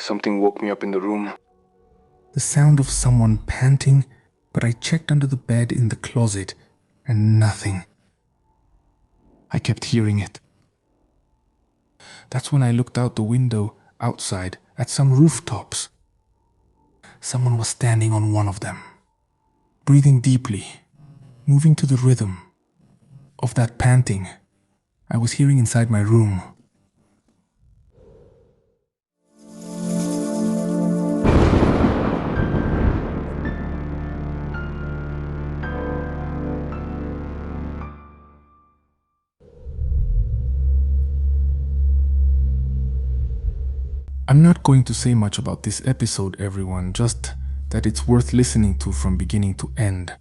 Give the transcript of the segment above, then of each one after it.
something woke me up in the room. The sound of someone panting, but I checked under the bed in the closet, and nothing. I kept hearing it. That's when I looked out the window outside at some rooftops. Someone was standing on one of them, breathing deeply, moving to the rhythm of that panting I was hearing inside my room. I'm not going to say much about this episode, everyone, just that it's worth listening to from beginning to end.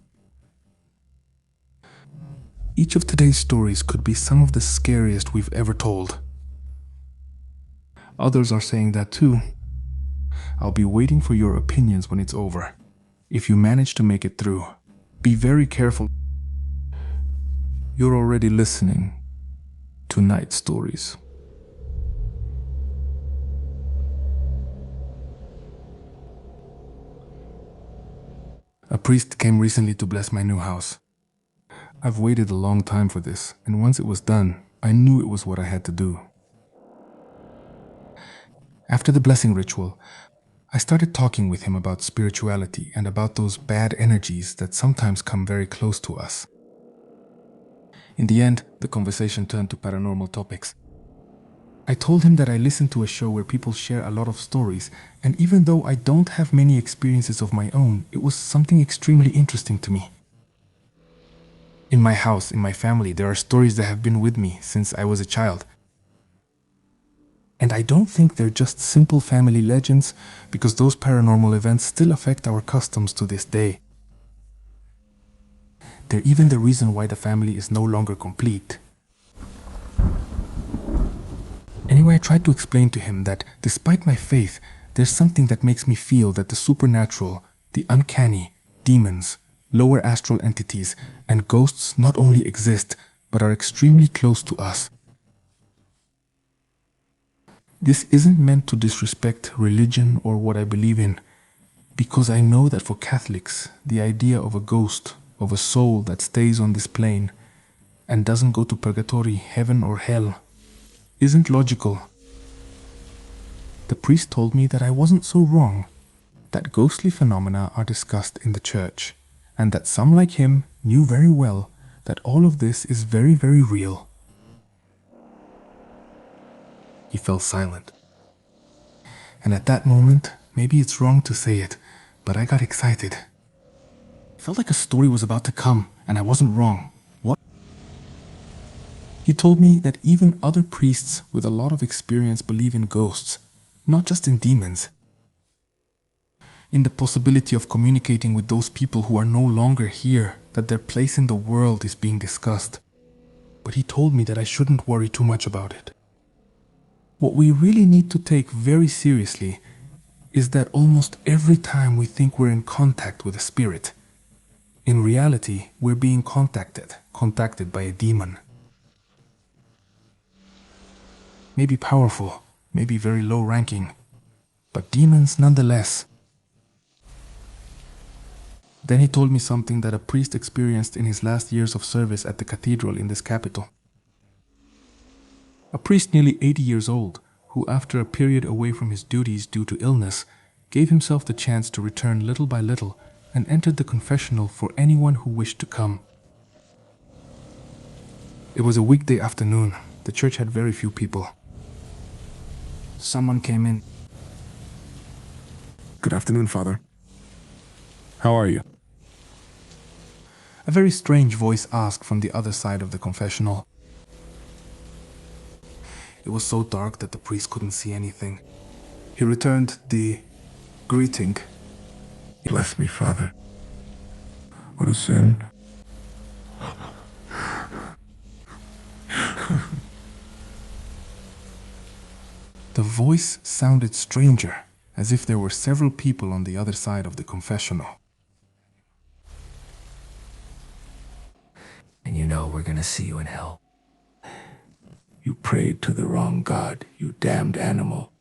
Each of today's stories could be some of the scariest we've ever told. Others are saying that too. I'll be waiting for your opinions when it's over. If you manage to make it through, be very careful. You're already listening to Night Stories. A priest came recently to bless my new house. I've waited a long time for this, and once it was done, I knew it was what I had to do. After the blessing ritual, I started talking with him about spirituality and about those bad energies that sometimes come very close to us. In the end, the conversation turned to paranormal topics. I told him that I listened to a show where people share a lot of stories, and even though I don't have many experiences of my own, it was something extremely interesting to me. In my house, in my family, there are stories that have been with me since I was a child. And I don't think they're just simple family legends, because those paranormal events still affect our customs to this day. They're even the reason why the family is no longer complete. Anyway, I tried to explain to him that despite my faith, there's something that makes me feel that the supernatural, the uncanny, demons, lower astral entities, and ghosts not only exist, but are extremely close to us. This isn't meant to disrespect religion or what I believe in, because I know that for Catholics, the idea of a ghost, of a soul that stays on this plane and doesn't go to purgatory, heaven or hell, isn't logical. The priest told me that I wasn't so wrong, that ghostly phenomena are discussed in the church, and that some like him knew very well that all of this is very, very real. He fell silent. And at that moment, maybe it's wrong to say it, but I got excited. It felt like a story was about to come, and I wasn't wrong. What? He told me that even other priests with a lot of experience believe in ghosts, not just in demons. In the possibility of communicating with those people who are no longer here, that their place in the world is being discussed. But he told me that I shouldn't worry too much about it. What we really need to take very seriously is that almost every time we think we're in contact with a spirit, in reality, we're being contacted by a demon. Maybe powerful, maybe very low-ranking, but demons nonetheless. Then he told me something that a priest experienced in his last years of service at the cathedral in this capital. A priest nearly 80 years old, who after a period away from his duties due to illness, gave himself the chance to return little by little and entered the confessional for anyone who wished to come. It was a weekday afternoon. The church had very few people. Someone came in. Good afternoon, Father. How are you? A very strange voice asked from the other side of the confessional. It was so dark that the priest couldn't see anything. He returned the greeting. Bless me, Father. What a sin. The voice sounded stranger, as if there were several people on the other side of the confessional. And you know we're gonna see you in hell. You prayed to the wrong God, you damned animal.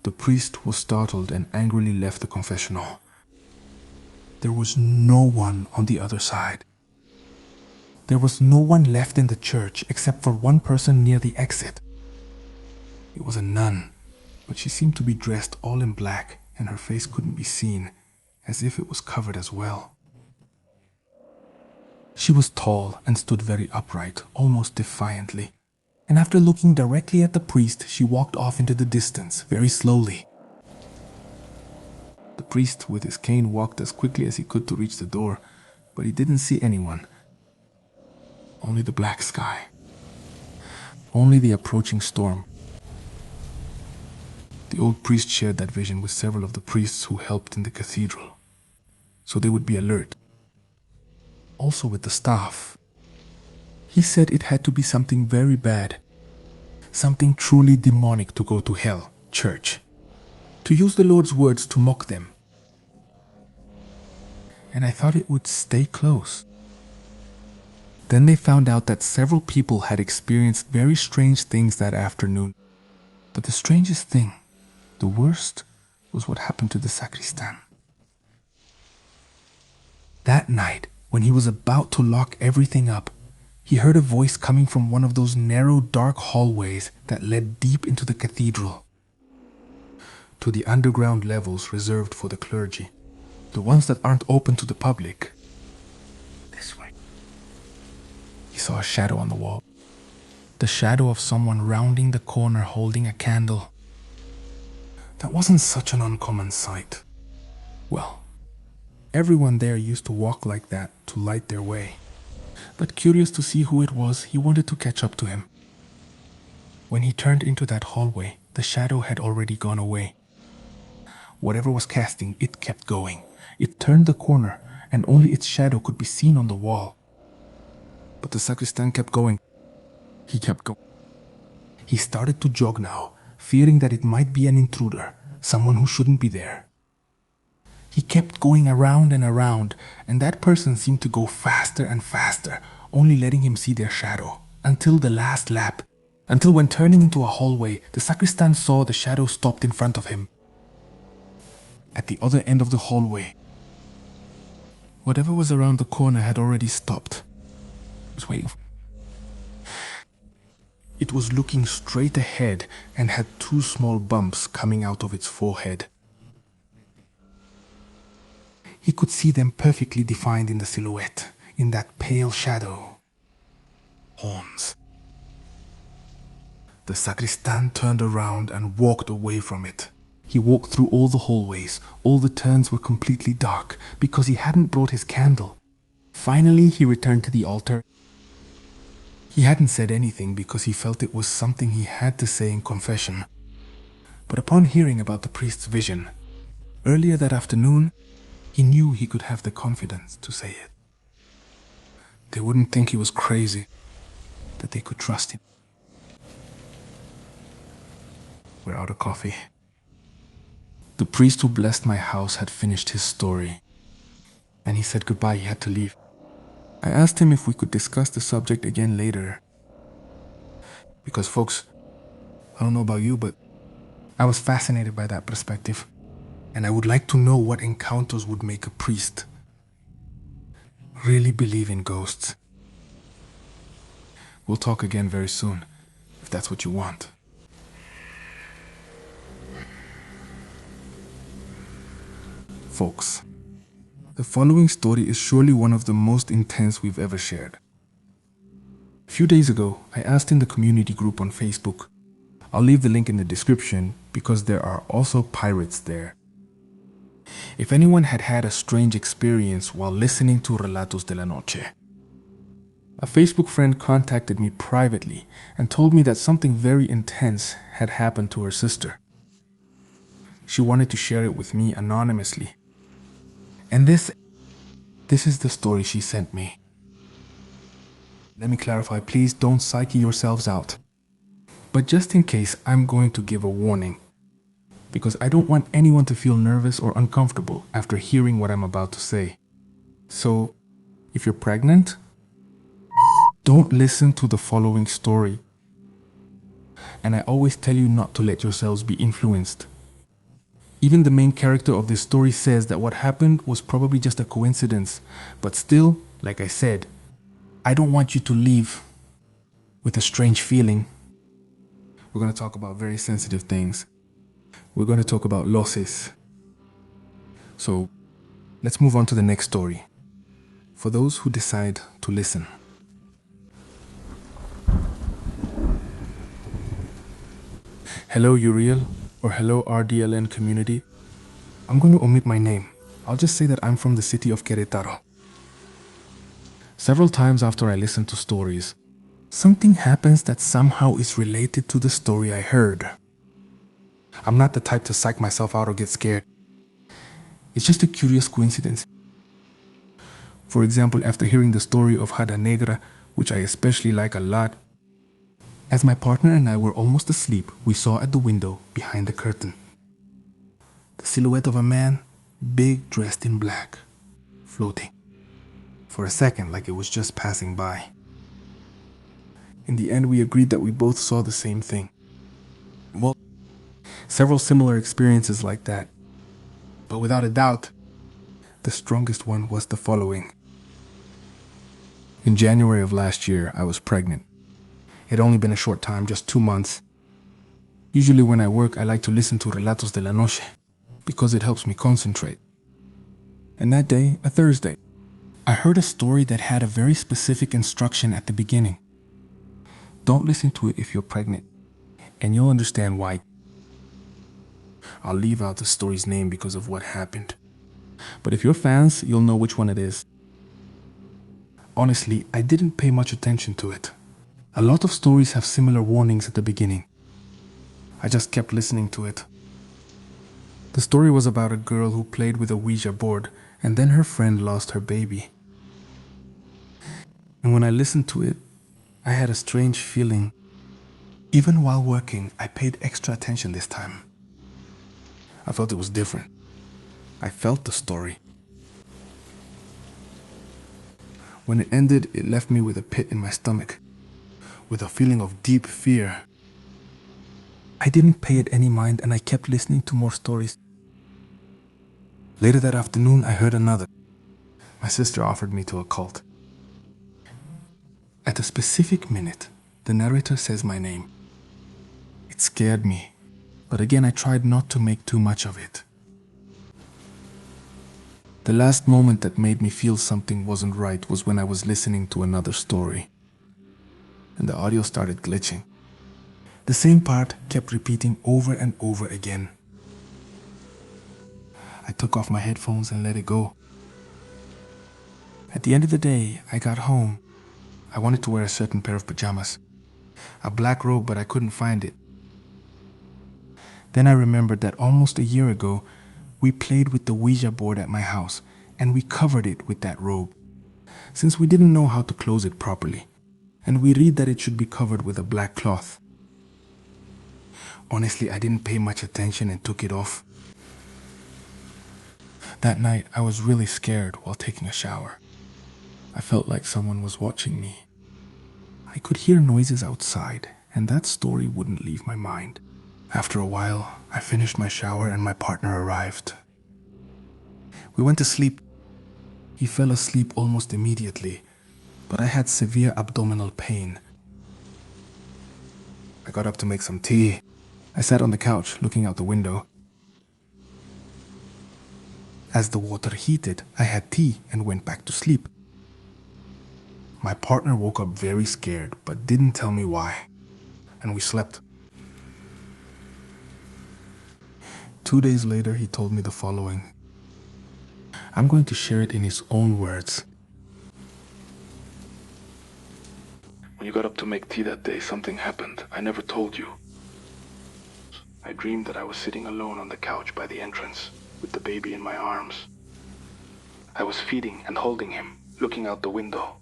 The priest was startled and angrily left the confessional. There was no one on the other side. There was no one left in the church except for one person near the exit. It was a nun, but she seemed to be dressed all in black and her face couldn't be seen, as if it was covered as well. She was tall and stood very upright, almost defiantly, and after looking directly at the priest, she walked off into the distance, very slowly. The priest with his cane walked as quickly as he could to reach the door, but he didn't see anyone. Only the black sky. Only the approaching storm. The old priest shared that vision with several of the priests who helped in the cathedral, so they would be alert. Also with the staff. He said it had to be something very bad, something truly demonic to go to hell, church, to use the Lord's words to mock them. And I thought it would stay close. Then they found out that several people had experienced very strange things that afternoon. But the strangest thing, the worst, was what happened to the sacristan. That night, when he was about to lock everything up, he heard a voice coming from one of those narrow, dark hallways that led deep into the cathedral, to the underground levels reserved for the clergy, the ones that aren't open to the public. This way. He saw a shadow on the wall, the shadow of someone rounding the corner holding a candle. That wasn't such an uncommon sight. Well, everyone there used to walk like that to light their way. But curious to see who it was, he wanted to catch up to him. When he turned into that hallway, the shadow had already gone away. Whatever was casting, it kept going. It turned the corner, and only its shadow could be seen on the wall. But the sacristan kept going. He kept going. He started to jog now, fearing that it might be an intruder, someone who shouldn't be there. He kept going around and around, and that person seemed to go faster and faster, only letting him see their shadow, until the last lap. Until when turning into a hallway, the sacristan saw the shadow stopped in front of him. At the other end of the hallway, whatever was around the corner had already stopped. It was waiting. It was looking straight ahead and had two small bumps coming out of its forehead. He could see them perfectly defined in the silhouette, in that pale shadow. Horns. The sacristan turned around and walked away from it. He walked through all the hallways. All the turns were completely dark because he hadn't brought his candle. Finally, he returned to the altar. He hadn't said anything because he felt it was something he had to say in confession. But upon hearing about the priest's vision, earlier that afternoon, he knew he could have the confidence to say it. They wouldn't think he was crazy, that they could trust him. We're out of coffee. The priest who blessed my house had finished his story, and he said goodbye. He had to leave. I asked him if we could discuss the subject again later. Because folks, I don't know about you, but I was fascinated by that perspective. And I would like to know what encounters would make a priest really believe in ghosts. We'll talk again very soon, if that's what you want. Folks, the following story is surely one of the most intense we've ever shared. A few days ago, I asked in the community group on Facebook. I'll leave the link in the description because there are also pirates there. If anyone had had a strange experience while listening to Relatos de la Noche. A Facebook friend contacted me privately and told me that something very intense had happened to her sister. She wanted to share it with me anonymously. And this is the story she sent me. Let me clarify, please don't psyche yourselves out. But just in case, I'm going to give a warning, because I don't want anyone to feel nervous or uncomfortable after hearing what I'm about to say. So, if you're pregnant, don't listen to the following story. And I always tell you not to let yourselves be influenced Even the main character of this story says that what happened was probably just a coincidence. But still, like I said, I don't want you to leave with a strange feeling. We're going to talk about very sensitive things. We're going to talk about losses. So, let's move on to the next story. For those who decide to listen. Hello Uriel, or hello RDLN community. I'm going to omit my name. I'll just say that I'm from the city of Querétaro. Several times after I listen to stories, something happens that somehow is related to the story I heard. I'm not the type to psych myself out or get scared. It's just a curious coincidence. For example, after hearing the story of Hada Negra, which I especially like a lot, as my partner and I were almost asleep, we saw at the window, behind the curtain, the silhouette of a man, big, dressed in black, floating. For a second, like it was just passing by. In the end, we agreed that we both saw the same thing. Well, several similar experiences like that. But without a doubt, the strongest one was the following. In January of last year, I was pregnant. It had only been a short time, just 2 months. Usually when I work, I like to listen to Relatos de la Noche because it helps me concentrate. And that day, a Thursday, I heard a story that had a very specific instruction at the beginning. Don't listen to it if you're pregnant, and you'll understand why. I'll leave out the story's name because of what happened. But if you're fans, you'll know which one it is. Honestly, I didn't pay much attention to it. A lot of stories have similar warnings at the beginning. I just kept listening to it. The story was about a girl who played with a Ouija board, and then her friend lost her baby. And when I listened to it, I had a strange feeling. Even while working, I paid extra attention this time. I felt it was different. I felt the story. When it ended, it left me with a pit in my stomach, with a feeling of deep fear. I didn't pay it any mind and I kept listening to more stories. Later that afternoon, I heard another. My sister offered me to a cult. At a specific minute, the narrator says my name. It scared me, but again I tried not to make too much of it. The last moment that made me feel something wasn't right was when I was listening to another story, and the audio started glitching. The same part kept repeating over and over again. I took off my headphones and let it go. At the end of the day, I got home. I wanted to wear a certain pair of pajamas, a black robe, but I couldn't find it. Then I remembered that almost a year ago, we played with the Ouija board at my house, and we covered it with that robe, since we didn't know how to close it properly, and we read that it should be covered with a black cloth. Honestly, I didn't pay much attention and took it off. That night, I was really scared while taking a shower. I felt like someone was watching me. I could hear noises outside, and that story wouldn't leave my mind. After a while, I finished my shower and my partner arrived. We went to sleep. He fell asleep almost immediately, but I had severe abdominal pain. I got up to make some tea. I sat on the couch looking out the window. As the water heated, I had tea and went back to sleep. My partner woke up very scared, but didn't tell me why, and we slept. 2 days later, he told me the following. I'm going to share it in his own words. When you got up to make tea that day, something happened. I never told you. I dreamed that I was sitting alone on the couch by the entrance, with the baby in my arms. I was feeding and holding him, looking out the window.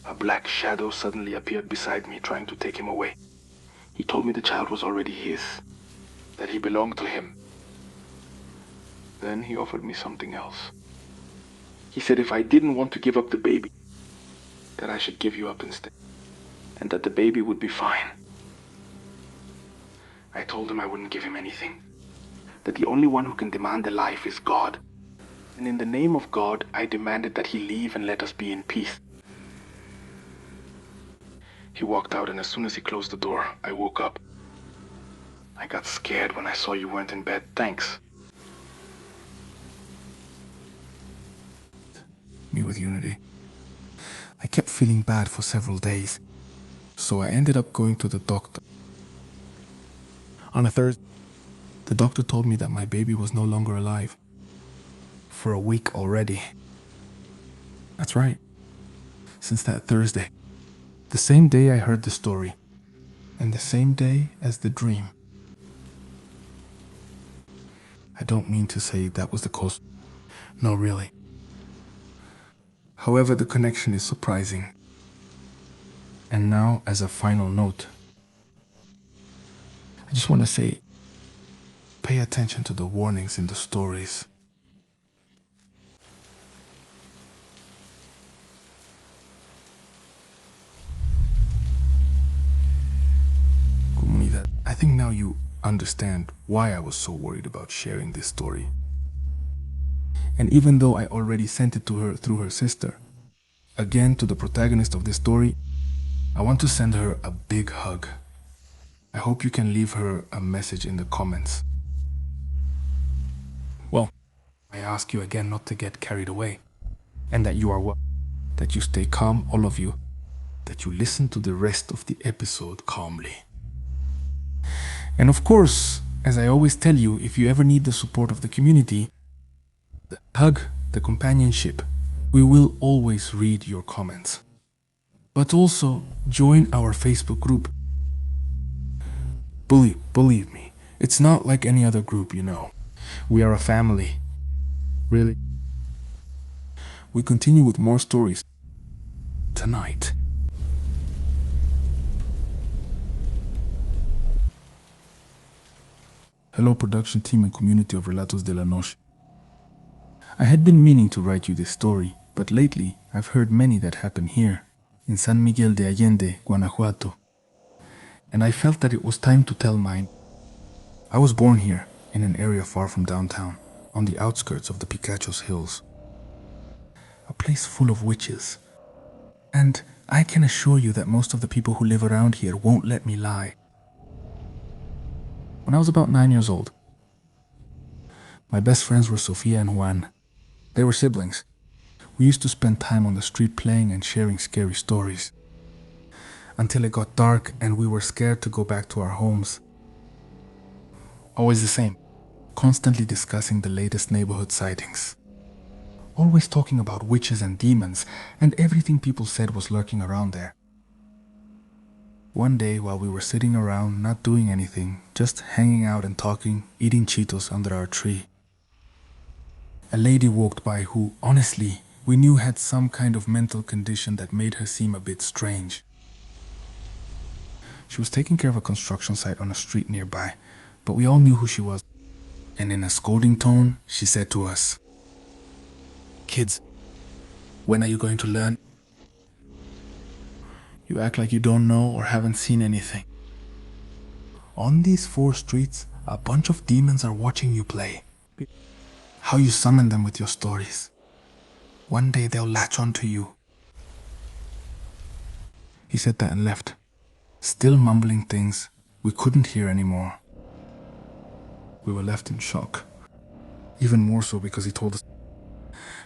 A black shadow suddenly appeared beside me, trying to take him away. He told me the child was already his, that he belonged to him. Then he offered me something else. He said if I didn't want to give up the baby, that I should give you up instead, and that the baby would be fine. I told him I wouldn't give him anything, that the only one who can demand a life is God. And in the name of God, I demanded that he leave and let us be in peace. He walked out, and as soon as he closed the door, I woke up. I got scared when I saw you weren't in bed. Thanks. Me with Unity. I kept feeling bad for several days, so I ended up going to the doctor. On a Thursday, the doctor told me that my baby was no longer alive. For a week already. That's right. Since that Thursday. The same day I heard the story. And the same day as the dream. I don't mean to say that was the cause. No, really. However, the connection is surprising. And now, as a final note, I just want to say, pay attention to the warnings in the stories. Comunidad, I think now you understand why I was so worried about sharing this story. And even though I already sent it to her through her sister, again to the protagonist of this story, I want to send her a big hug. I hope you can leave her a message in the comments. Well, I ask you again not to get carried away, and that you are well, that you stay calm, all of you, that you listen to the rest of the episode calmly. And of course, as I always tell you, if you ever need the support of the community, the hug, the companionship, we will always read your comments. But also, join our Facebook group. Believe me, it's not like any other group, you know. We are a family. Really. We continue with more stories tonight. Hello, production team and community of Relatos de la Noche. I had been meaning to write you this story, but lately I've heard many that happen here, in San Miguel de Allende, Guanajuato. And I felt that it was time to tell mine. I was born here, in an area far from downtown, on the outskirts of the Picachos Hills. A place full of witches. And I can assure you that most of the people who live around here won't let me lie. When I was about 9 years old, my best friends were Sofia and Juan. They were siblings. We used to spend time on the street playing and sharing scary stories. Until it got dark and we were scared to go back to our homes. Always the same, constantly discussing the latest neighborhood sightings. Always talking about witches and demons and everything people said was lurking around there. One day, while we were sitting around, not doing anything, just hanging out and talking, eating Cheetos under our tree, a lady walked by who, honestly, we knew had some kind of mental condition that made her seem a bit strange. She was taking care of a construction site on a street nearby, but we all knew who she was. And in a scolding tone, she said to us, "Kids, when are you going to learn? You act like you don't know or haven't seen anything. On these 4 streets, a bunch of demons are watching you play. How you summon them with your stories. One day they'll latch onto you." He said that and left, still mumbling things we couldn't hear anymore. We were left in shock. Even more so because he told us,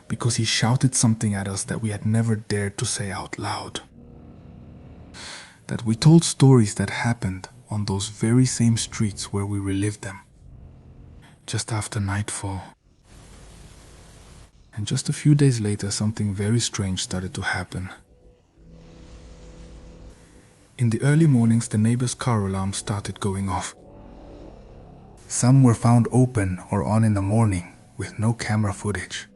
because he shouted something at us that we had never dared to say out loud. That we told stories that happened on those very same streets where we relived them, just after nightfall. And just a few days later, something very strange started to happen. In the early mornings, the neighbors' car alarms started going off. Some were found open or on in the morning, with no camera footage.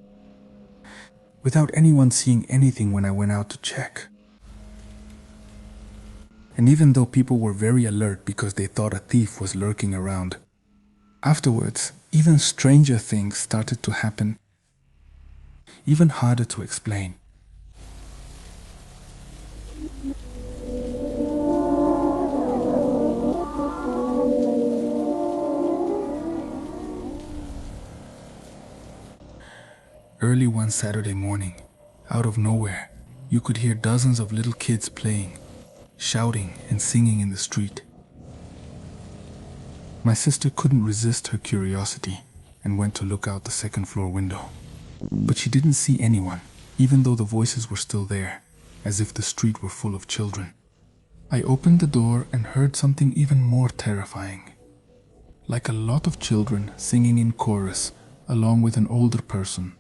Without anyone seeing anything when I went out to check. And even though people were very alert because they thought a thief was lurking around, afterwards, even stranger things started to happen, even harder to explain. Early one Saturday morning, out of nowhere, you could hear dozens of little kids playing, shouting and singing in the street. My sister couldn't resist her curiosity and went to look out the second-floor window. But she didn't see anyone, even though the voices were still there, as if the street were full of children. I opened the door and heard something even more terrifying. Like a lot of children singing in chorus, along with an older person.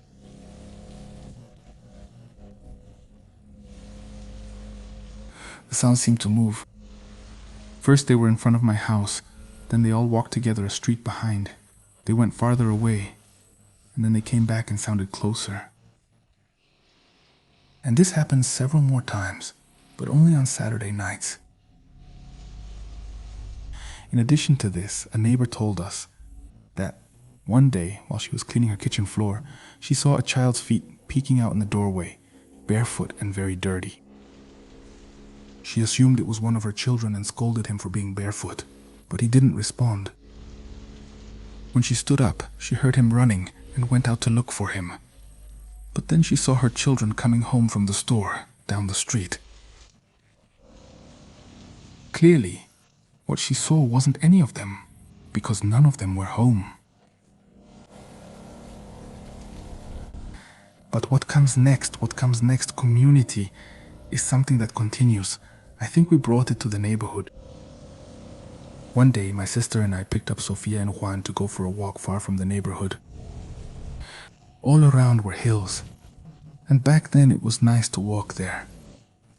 The sound seemed to move. First they were in front of my house, then they all walked together a street behind. They went farther away, and then they came back and sounded closer. And this happened several more times, but only on Saturday nights. In addition to this, a neighbor told us that one day, while she was cleaning her kitchen floor, she saw a child's feet peeking out in the doorway, barefoot and very dirty. She assumed it was one of her children and scolded him for being barefoot, but he didn't respond. When she stood up, she heard him running and went out to look for him. But then she saw her children coming home from the store, down the street. Clearly, what she saw wasn't any of them, because none of them were home. But what comes next, community, is something that continues. I think we brought it to the neighborhood. One day, my sister and I picked up Sofia and Juan to go for a walk far from the neighborhood. All around were hills, and back then it was nice to walk there.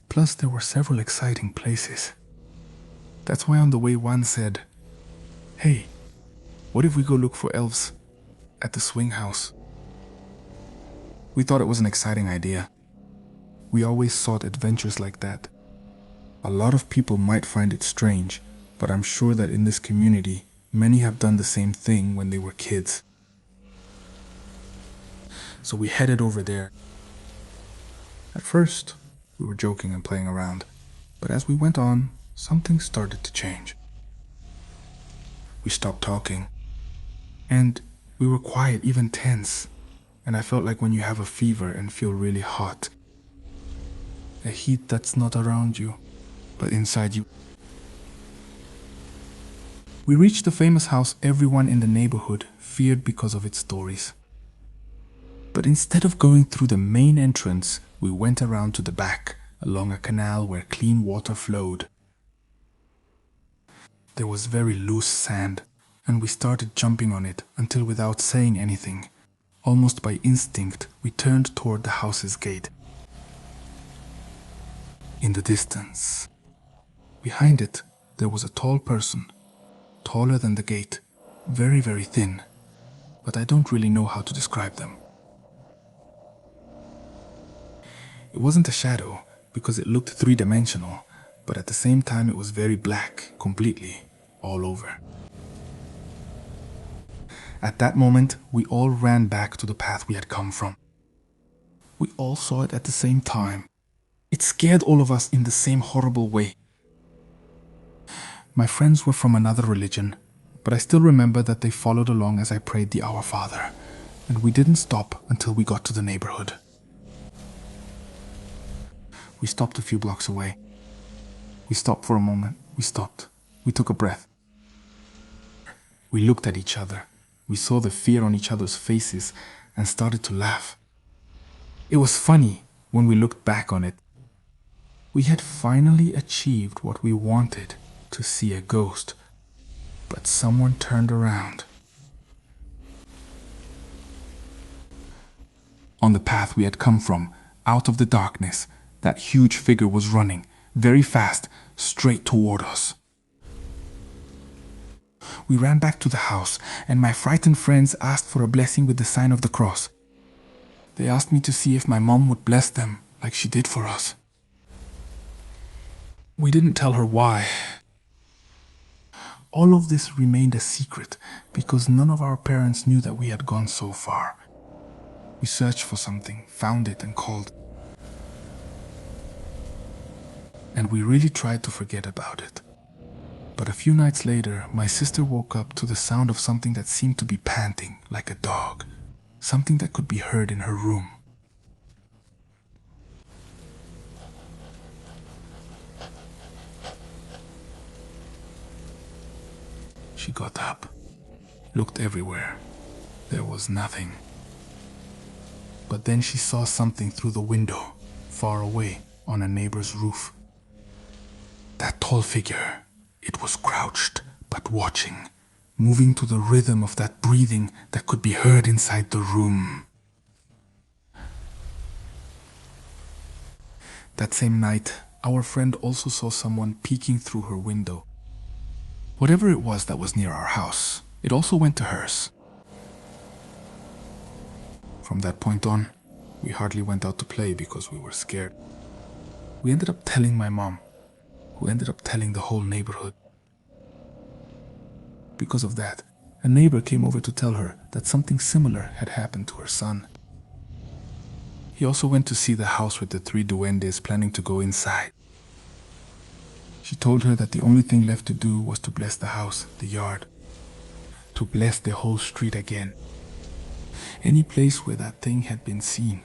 Plus, there were several exciting places. That's why on the way Juan said, "Hey, what if we go look for elves at the swing house?" We thought it was an exciting idea. We always sought adventures like that. A lot of people might find it strange, but I'm sure that in this community, many have done the same thing when they were kids. So we headed over there. At first, we were joking and playing around, but as we went on, something started to change. We stopped talking, and we were quiet, even tense, and I felt like when you have a fever and feel really hot. A heat that's not around you, but inside you. We reached the famous house everyone in the neighborhood feared because of its stories. But instead of going through the main entrance, we went around to the back, along a canal where clean water flowed. There was very loose sand, and we started jumping on it until without saying anything, almost by instinct, we turned toward the house's gate. In the distance, behind it, there was a tall person, taller than the gate, very, very thin, but I don't really know how to describe them. It wasn't a shadow, because it looked three-dimensional, but at the same time it was very black, completely, all over. At that moment, we all ran back to the path we had come from. We all saw it at the same time. It scared all of us in the same horrible way. My friends were from another religion, but I still remember that they followed along as I prayed the Our Father, and we didn't stop until we got to the neighborhood. We stopped a few blocks away. We stopped for a moment. We stopped. We took a breath. We looked at each other. We saw the fear on each other's faces and started to laugh. It was funny when we looked back on it. We had finally achieved what we wanted, to see a ghost, but someone turned around. On the path we had come from, out of the darkness, that huge figure was running, very fast, straight toward us. We ran back to the house, and my frightened friends asked for a blessing with the sign of the cross. They asked me to see if my mom would bless them, like she did for us. We didn't tell her why. All of this remained a secret, because none of our parents knew that we had gone so far. We searched for something, found it, and called. And we really tried to forget about it. But a few nights later, my sister woke up to the sound of something that seemed to be panting like a dog. something that could be heard in her room. She got up, looked everywhere. There was nothing. But then she saw something through the window, far away on a neighbor's roof. That tall figure, it was crouched, but watching, moving to the rhythm of that breathing that could be heard inside the room. That same night, our friend also saw someone peeking through her window. Whatever it was that was near our house, it also went to hers. From that point on, we hardly went out to play because we were scared. We ended up telling my mom, who ended up telling the whole neighborhood. Because of that, a neighbor came over to tell her that something similar had happened to her son. He also went to see the house with the 3 duendes, planning to go inside. She told her that the only thing left to do was to bless the house, the yard, to bless the whole street again. Any place where that thing had been seen,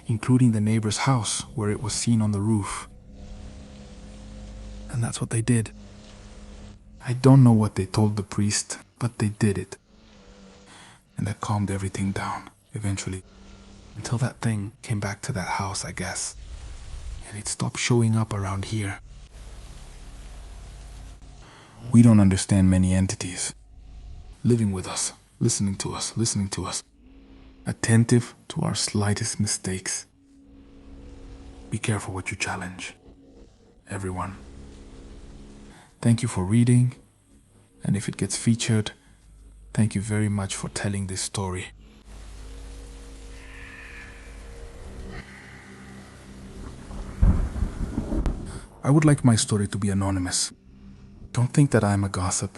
including the neighbor's house where it was seen on the roof. And that's what they did. I don't know what they told the priest, but they did it. And that calmed everything down, eventually. Until that thing came back to that house, I guess. And it stopped showing up around here. We don't understand many entities. Living with us, listening to us. Attentive to our slightest mistakes. Be careful what you challenge. Everyone. Thank you for reading, and if it gets featured, thank you very much for telling this story. I would like my story to be anonymous. Don't think that I am a gossip.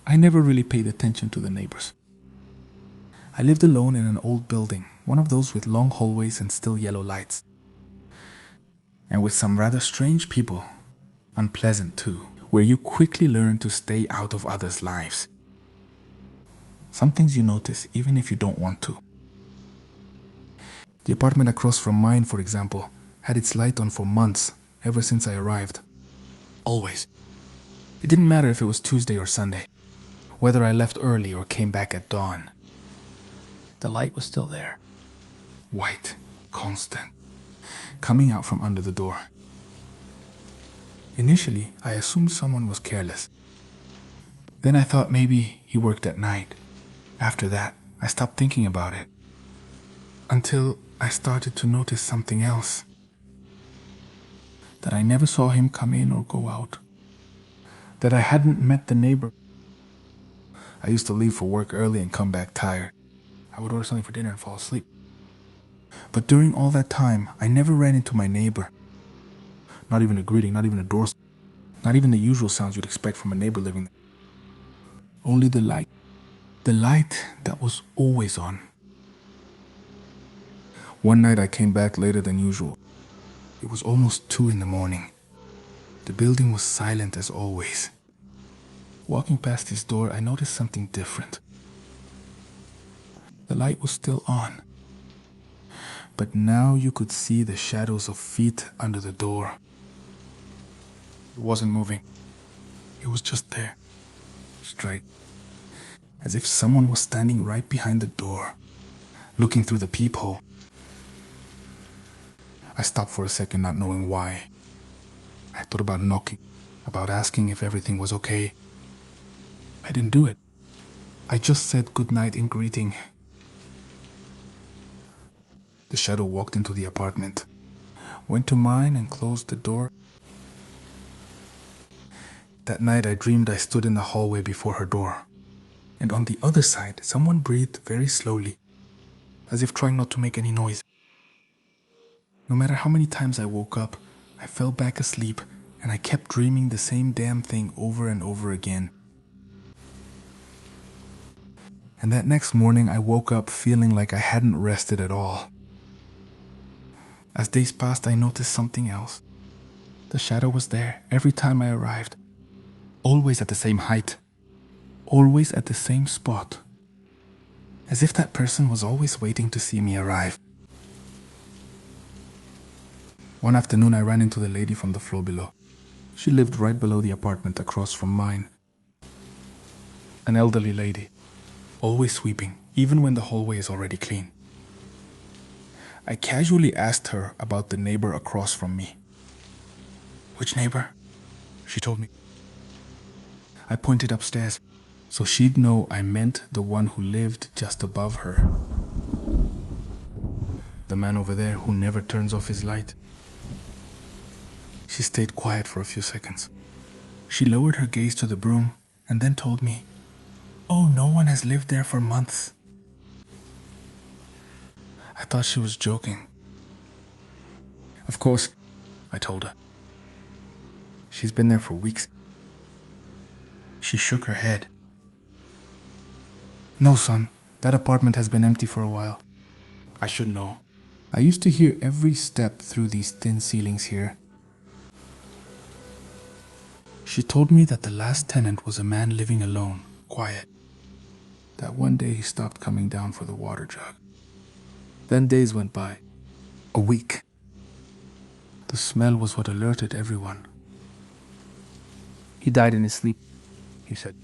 I never really paid attention to the neighbors. I lived alone in an old building, one of those with long hallways and still yellow lights. And with some rather strange people. Unpleasant too, where you quickly learn to stay out of others' lives. Some things you notice even if you don't want to. The apartment across from mine, for example, had its light on for months, ever since I arrived. Always. It didn't matter if it was Tuesday or Sunday, whether I left early or came back at dawn. The light was still there. White, constant, coming out from under the door. Initially, I assumed someone was careless. Then I thought maybe he worked at night. After that, I stopped thinking about it. Until I started to notice something else. That I never saw him come in or go out. That I hadn't met the neighbor. I used to leave for work early and come back tired. I would order something for dinner and fall asleep. But during all that time, I never ran into my neighbor. Not even a greeting, not even a door, not even the usual sounds you'd expect from a neighbor living there. Only the light. The light that was always on. One night I came back later than usual. It was almost 2 in the morning. The building was silent as always. Walking past his door, I noticed something different. The light was still on. But now you could see the shadows of feet under the door. It wasn't moving. It was just there. Straight. As if someone was standing right behind the door, looking through the peephole. I stopped for a second, not knowing why. I thought about knocking, about asking if everything was okay. I didn't do it. I just said goodnight in greeting. The shadow walked into the apartment, went to mine and closed the door. That night I dreamed I stood in the hallway before her door, and on the other side someone breathed very slowly, as if trying not to make any noise. No matter how many times I woke up, I fell back asleep and I kept dreaming the same damn thing over and over again. And that next morning I woke up feeling like I hadn't rested at all. As days passed, I noticed something else. The shadow was there every time I arrived. Always at the same height. Always at the same spot. as if that person was always waiting to see me arrive. One afternoon, I ran into the lady from the floor below. She lived right below the apartment across from mine. An elderly lady, always sweeping, even when the hallway is already clean. I casually asked her about the neighbor across from me. Which neighbor? She told me. I pointed upstairs, so she'd know I meant the one who lived just above her. The man over there who never turns off his light. She stayed quiet for a few seconds. She lowered her gaze to the broom and then told me, "Oh, no one has lived there for months." I thought she was joking. "Of course," I told her. "She's been there for weeks." She shook her head. "No, son, that apartment has been empty for a while. I should know. I used to hear every step through these thin ceilings here." She told me that the last tenant was a man living alone, quiet. That one day he stopped coming down for the water jug. Then days went by. A week. The smell was what alerted everyone. "He died in his sleep," he said,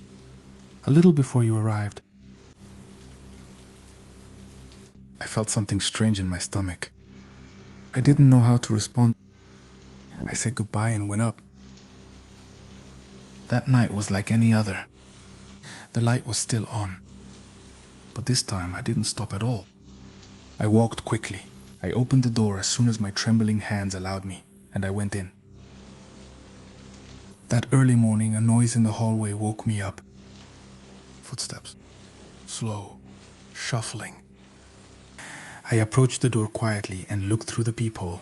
"a little before you arrived." I felt something strange in my stomach. I didn't know how to respond. I said goodbye and went up. That night was like any other. The light was still on. But this time I didn't stop at all. I walked quickly. I opened the door as soon as my trembling hands allowed me, and I went in. That early morning, a noise in the hallway woke me up. Footsteps. Slow. Shuffling. I approached the door quietly and looked through the peephole.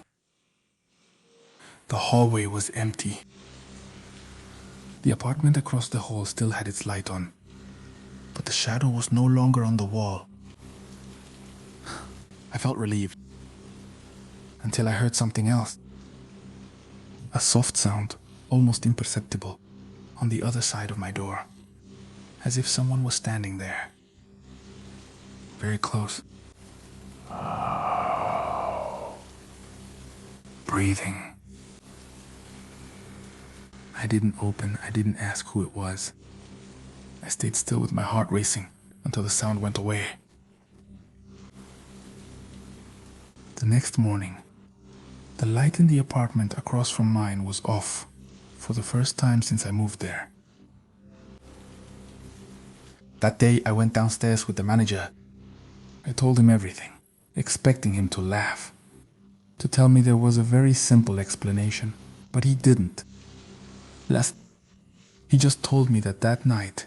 The hallway was empty. The apartment across the hall still had its light on, but the shadow was no longer on the wall. I felt relieved, until I heard something else. A soft sound, almost imperceptible, on the other side of my door, as if someone was standing there. Very close. Breathing. I didn't open, I didn't ask who it was. I stayed still with my heart racing until the sound went away. The next morning, the light in the apartment across from mine was off for the first time since I moved there. That day, I went downstairs with the manager. I told him everything, expecting him to laugh, to tell me there was a very simple explanation, but he didn't. He just told me that that night,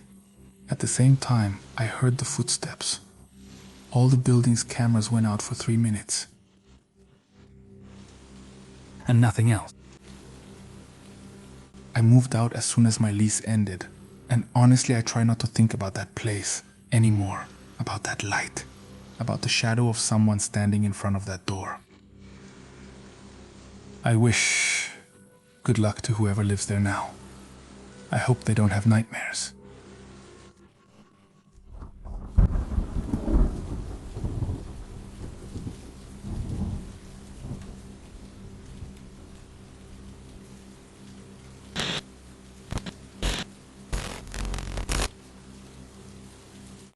at the same time, I heard the footsteps. All the building's cameras went out for 3 minutes. And nothing else. I moved out as soon as my lease ended, and honestly I try not to think about that place anymore, about that light, about the shadow of someone standing in front of that door. I wish good luck to whoever lives there now. I hope they don't have nightmares.